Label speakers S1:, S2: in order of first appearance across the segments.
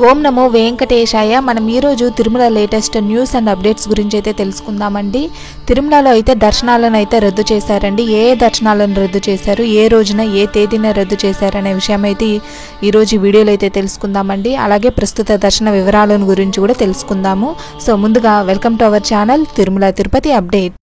S1: ఓం నమో వెంకటేశాయ. మనం ఈరోజు Tirumala latest news and updates గురించి అయితే తెలుసుకుందామండి. తిరుమలలో అయితే దర్శనాలను అయితే రద్దు చేశారండి. ఏ దర్శనాలను రద్దు చేశారు, ఏ రోజున ఏ తేదీన రద్దు చేశారనే విషయం అయితే ఈరోజు వీడియోలో అయితే తెలుసుకుందామండి. అలాగే ప్రస్తుత దర్శన వివరాలను గురించి కూడా తెలుసుకుందాము. సో ముందుగా welcome to our channel Tirumala Tirupati update.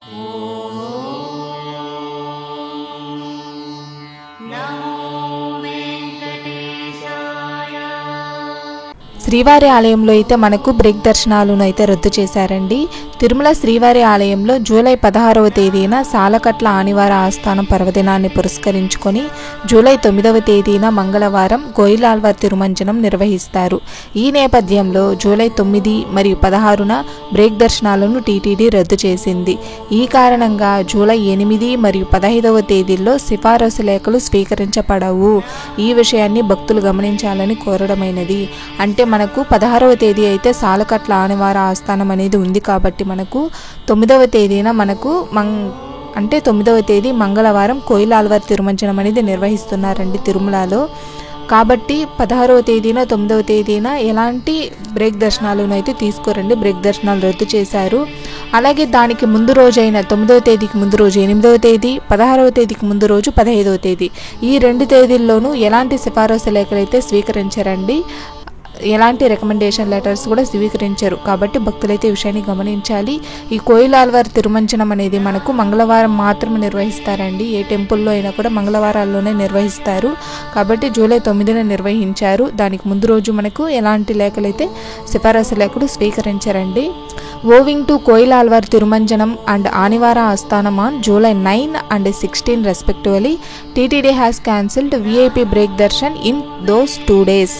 S1: శ్రీవారి ఆలయంలో అయితే మనకు బ్రేక్ దర్శనాలను అయితే రద్దు చేశారండి. తిరుమల శ్రీవారి ఆలయంలో జూలై 16వ తేదీన సాలకట్ల ఆనివార ఆస్థానం పర్వదినాన్ని పురస్కరించుకొని జూలై 9వ తేదీన మంగళవారం కోయిలాల్వార్ తిరుమంజనం నిర్వహిస్తారు. ఈ నేపథ్యంలో జూలై 9 మరియు 16న బ్రేక్ దర్శనాలను టీటీడీ రద్దు చేసింది. ఈ కారణంగా జూలై 8 మరియు 15వ తేదీల్లో సిఫారసు లేఖలు స్వీకరించబడవు. ఈ విషయాన్ని భక్తులు గమనించాలని కోరడమైనది. అంటే మనకు 16వ తేదీ అయితే సాలకట్ల ఆనివార ఆస్థానం అనేది ఉంది కాబట్టి మనకు 9వ తేదీన మనకు 9వ తేదీ మంగళవారం కోయిలాల్వార్ తిరుమంజనం అనేది నిర్వహిస్తున్నారండి తిరుమలలో. కాబట్టి 16వ తేదీన 9వ తేదీన ఎలాంటి బ్రేక్ దర్శనాలను అయితే తీసుకోరండి. బ్రేక్ దర్శనాలు రద్దు చేశారు. అలాగే దానికి ముందు రోజు అయిన 9వ తేదీకి ముందు రోజు 8వ తేదీ, 16వ తేదీకి ముందు రోజు 15వ తేదీ, ఈ 2 తేదీల్లోనూ ఎలాంటి సిఫారసు లేఖలు అయితే స్వీకరించారండి. ఎలాంటి రికమెండేషన్ లెటర్స్ కూడా స్వీకరించారు. కాబట్టి భక్తులైతే ఈ విషయాన్ని గమనించాలి. ఈ కోయిలాల్వార్ తిరుమంజనం అనేది మనకు మంగళవారం మాత్రమే నిర్వహిస్తారండి. ఏ టెంపుల్లో అయినా కూడా మంగళవారాల్లోనే నిర్వహిస్తారు. కాబట్టి జూలై 9న నిర్వహించారు. దానికి ముందు రోజు మనకు ఎలాంటి లేఖలైతే సిఫారసు లేఖలు స్వీకరించారండి. Owing to Koyilalwar Thirumanjanam and Anivara Asthanam on July 9 and 16 respectively, TTD has cancelled VIP break darshan in those 2 days.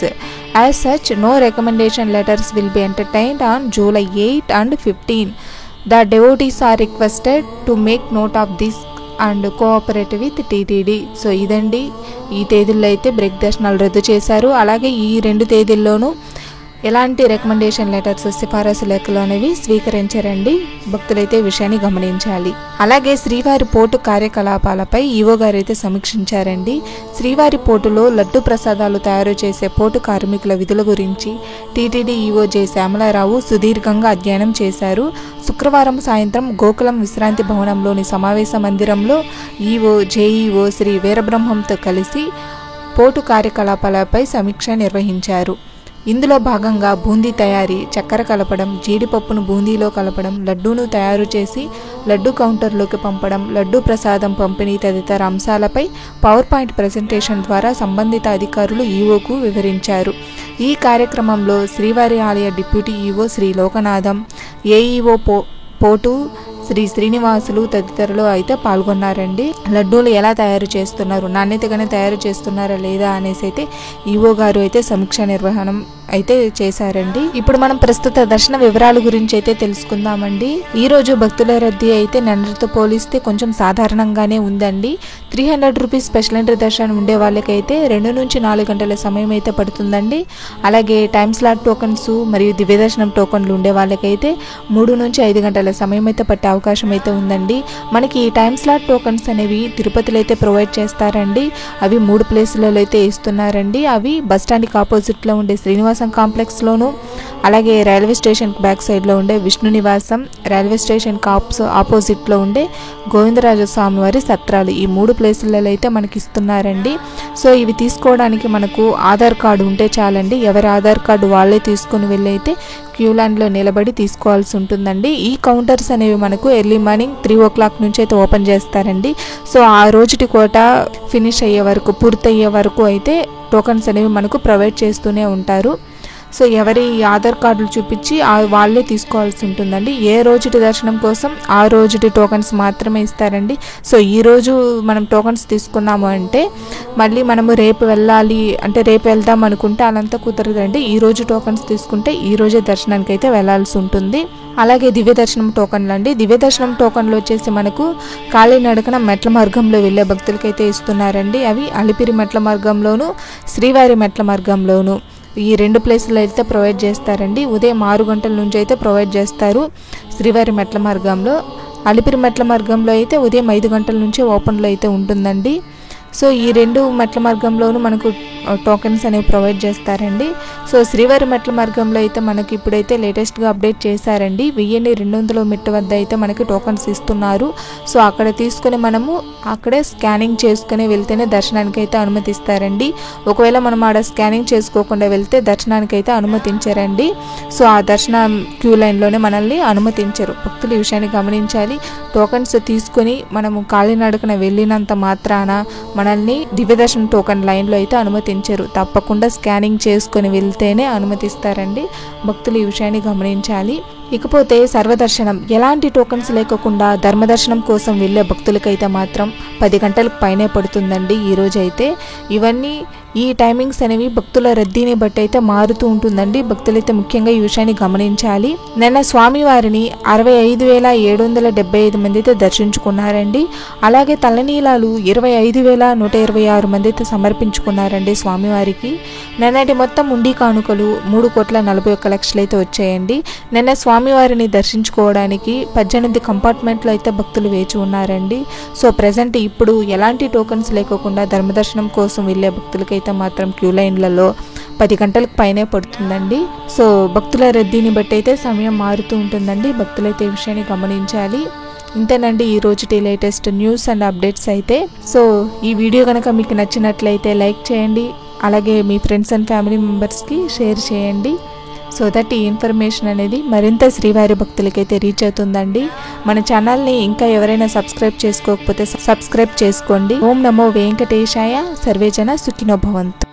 S1: As such, no recommendation letters will be entertained on July 8 and 15. The devotees are requested to make note of this and cooperate with TTD. So ఇదండి, ఈ తేదీల్లో అయితే break దర్శనాలు రద్దు చేశారు. అలాగే ఈ 2 తేదీల్లోనూ ఎలాంటి రికమెండేషన్ లెటర్స్ సిఫారసు లేఖలు అనేవి స్వీకరించారండి. భక్తులైతే విషయాన్ని గమనించాలి. అలాగే శ్రీవారి పోర్టు కార్యకలాపాలపై ఈవో గారు అయితే సమీక్షించారండి. శ్రీవారి పోర్టులో లడ్డు ప్రసాదాలు తయారు చేసే పోర్టు కార్మికుల విధుల గురించి టీటీడీ ఈవో జె శ్యామలారావు సుదీర్ఘంగా అధ్యయనం చేశారు. శుక్రవారం సాయంత్రం గోకులం విశ్రాంతి భవనంలోని సమావేశ మందిరంలో ఈవో జేఈఓ శ్రీ వీరబ్రహ్మంతో కలిసి పోర్టు కార్యకలాపాలపై సమీక్ష నిర్వహించారు. ఇందులో భాగంగా బూందీ తయారీ, చక్కెర కలపడం, జీడిపప్పును బూందీలో కలపడం, లడ్డూను తయారు చేసి లడ్డు కౌంటర్లోకి పంపడం, లడ్డూ ప్రసాదం పంపిణీ తదితర అంశాలపై పవర్ పాయింట్ ప్రెజెంటేషన్ ద్వారా సంబంధిత అధికారులు ఈవోకు వివరించారు. ఈ కార్యక్రమంలో శ్రీవారి ఆలయ deputy EO Shri Lokanatham, AEO పోటు శ్రీ శ్రీనివాసులు తదితరులు అయితే పాల్గొన్నారండి. లడ్డూలు ఎలా తయారు చేస్తున్నారు, నాణ్యతగానే తయారు చేస్తున్నారా లేదా అనేసి అయితే ఈవో గారు అయితే సమీక్ష నిర్వహణం అయితే చేశారండి. ఇప్పుడు మనం ప్రస్తుత దర్శన వివరాల గురించి అయితే తెలుసుకుందామండి. ఈ రోజు భక్తుల రద్దీ అయితే నిన్నటితో పోలిస్తే కొంచెం సాధారణంగానే ఉందండి. 300 రూపీస్ స్పెషల్ ఎంట్రీ దర్శనం ఉండే వాళ్ళకైతే 2 నుంచి 4 గంటల సమయం అయితే పడుతుందండి. అలాగే టైమ్ స్లాట్ టోకన్స్ మరియు దివ్య దర్శనం టోకన్లు ఉండే వాళ్ళకైతే 3 నుంచి 5 గంటల సమయం అయితే పట్టే అవకాశం అయితే ఉందండి. మనకి ఈ టైమ్ స్లాట్ టోకన్స్ అనేవి తిరుపతిలో అయితే ప్రొవైడ్ చేస్తారండి. అవి 3 ప్లేసులలో అయితే ఇస్తున్నారండి. అవి బస్టాండ్కి ఆపోజిట్లో ఉండే శ్రీనివాస కాంప్లెక్స్లోను, అలాగే రైల్వే స్టేషన్కి బ్యాక్ సైడ్లో ఉండే విష్ణు నివాసం, రైల్వే స్టేషన్కి ఆపోజిట్లో ఉండే గోవిందరాజస్వామి వారి సత్రాలు, ఈ 3 ప్లేసులలో అయితే మనకి ఇస్తున్నారండి. సో ఇవి తీసుకోవడానికి మనకు ఆధార్ కార్డు ఉంటే చాలండి. ఎవరి ఆధార్ కార్డు వాళ్ళే తీసుకుని వెళ్ళి అయితే క్యూ లైన్లో నిలబడి తీసుకోవాల్సి ఉంటుందండి. ఈ కౌంటర్స్ అనేవి మనకు ఎర్లీ మార్నింగ్ 3 o'clock నుంచి అయితే ఓపెన్ చేస్తారండి. సో ఆ రోజుటి కోట ఫినిష్ అయ్యే వరకు, పూర్తయ్యే వరకు అయితే టోకన్స్ అనేవి మనకు ప్రొవైడ్ చేస్తూనే ఉంటారు. సో ఎవరి ఆధార్ కార్డులు చూపించి వాళ్ళే తీసుకోవాల్సి ఉంటుందండి. ఏ రోజుటి దర్శనం కోసం ఆ రోజుటి టోకన్స్ మాత్రమే ఇస్తారండి. సో ఈరోజు మనం టోకన్స్ తీసుకున్నాము అంటే మళ్ళీ మనము రేపు వెళ్ళాలి అంటే రేపు వెళ్దాం అనుకుంటే అలంతా కుదరదండి. ఈరోజు టోకన్స్ తీసుకుంటే ఈరోజే దర్శనానికి అయితే వెళ్ళాల్సి ఉంటుంది. అలాగే దివ్య దర్శనం టోకన్లు అండి. దివ్య దర్శనం టోకన్లు వచ్చేసి మనకు కాలినడకన మెట్ల మార్గంలో వెళ్ళే భక్తులకైతే ఇస్తున్నారండి. అవి అలిపిరి మెట్ల మార్గంలోను, శ్రీవారి మెట్ల మార్గంలోను ఈ 2 ప్లేసులు అయితే ప్రొవైడ్ చేస్తారండి. ఉదయం 6 గంటల నుంచి అయితే ప్రొవైడ్ చేస్తారు శ్రీవారి మెట్ల మార్గంలో. అలిపిరి మెట్ల మార్గంలో అయితే ఉదయం 5 గంటల నుంచి ఓపెన్లో అయితే ఉంటుందండి. సో ఈ 2 మెట్ల మార్గంలోనూ మనకు టోకెన్స్ అనేవి ప్రొవైడ్ చేస్తారండి. సో శ్రీవారి మెట్ల మార్గంలో అయితే మనకి ఇప్పుడైతే లేటెస్ట్గా అప్డేట్ చేశారండి. 1200 మెట్టు వద్ద అయితే మనకి టోకెన్స్ ఇస్తున్నారు. సో అక్కడ తీసుకొని మనము అక్కడే స్కానింగ్ చేసుకుని వెళ్తేనే దర్శనానికి అయితే అనుమతిస్తారండి. ఒకవేళ మనం ఆడ స్కానింగ్ చేసుకోకుండా వెళ్తే దర్శనానికి అయితే అనుమతించారండి. సో ఆ దర్శనం క్యూ లైన్లోనే మనల్ని అనుమతించరు. భక్తులు ఈ విషయాన్ని గమనించాలి. టోకెన్స్ తీసుకొని మనము కాలినడకన వెళ్ళినంత మాత్రాన మనల్ని దివ్యదర్శనం టోకెన్ లైన్లో అయితే అనుమతించరు. తప్పకుండా స్కానింగ్ చేసుకొని వెళ్తేనే అనుమతిస్తారండి. భక్తులు ఈ విషయాన్ని గమనించాలి. ఇకపోతే సర్వదర్శనం ఎలాంటి టోకెన్స్ లేకుండా ధర్మదర్శనం కోసం వెళ్ళే భక్తులకైతే మాత్రం 10 గంటలకు పైనే పడుతుందండి ఈరోజైతే. ఇవన్నీ ఈ టైమింగ్స్ అనేవి భక్తుల రద్దీని బట్టి అయితే మారుతూ ఉంటుందండి. భక్తులైతే ముఖ్యంగా ఈ విషయాన్ని గమనించాలి. నిన్న స్వామివారిని 65,775 మంది అయితే దర్శించుకున్నారండి. అలాగే తలనీలాలు 25,126 మంది అయితే సమర్పించుకున్నారండి స్వామివారికి. నిన్నటి మొత్తం ఉండి కానుకలు 3,41,00,000 అయితే వచ్చాయండి. నిన్న స్వామివారిని దర్శించుకోవడానికి 18 కంపార్ట్మెంట్లో అయితే భక్తులు వేచి ఉన్నారండి. సో ప్రజెంట్ ఇప్పుడు ఎలాంటి టోకెన్స్ లేకోకుండా ధర్మదర్శనం కోసం వెళ్ళే భక్తులకైతే మాత్రం క్యూ లైన్లలో 10 గంటలకు పైనే పడుతుందండి. సో భక్తుల రద్దీని బట్టి అయితే సమయం మారుతూ ఉంటుందండి. భక్తులైతే ఈ విషయాన్ని గమనించాలి. ఇంతేనండి ఈ రోజుటి లేటెస్ట్ న్యూస్ అండ్ అప్డేట్స్ అయితే. సో ఈ వీడియో కనుక మీకు నచ్చినట్లయితే లైక్ చేయండి. అలాగే మీ ఫ్రెండ్స్ అండ్ ఫ్యామిలీ మెంబర్స్కి షేర్ చేయండి. సో దట్ ఈ ఇన్ఫర్మేషన్ అనేది మరింత శ్రీవారి భక్తులకైతే రీచ్ అవుతుందండి. మన ఛానల్ని ఇంకా ఎవరైనా సబ్స్క్రైబ్ చేసుకోకపోతే సబ్స్క్రైబ్ చేసుకోండి. ఓం నమో వెంకటేశాయ. సర్వేజన సుఖినో భవంతు.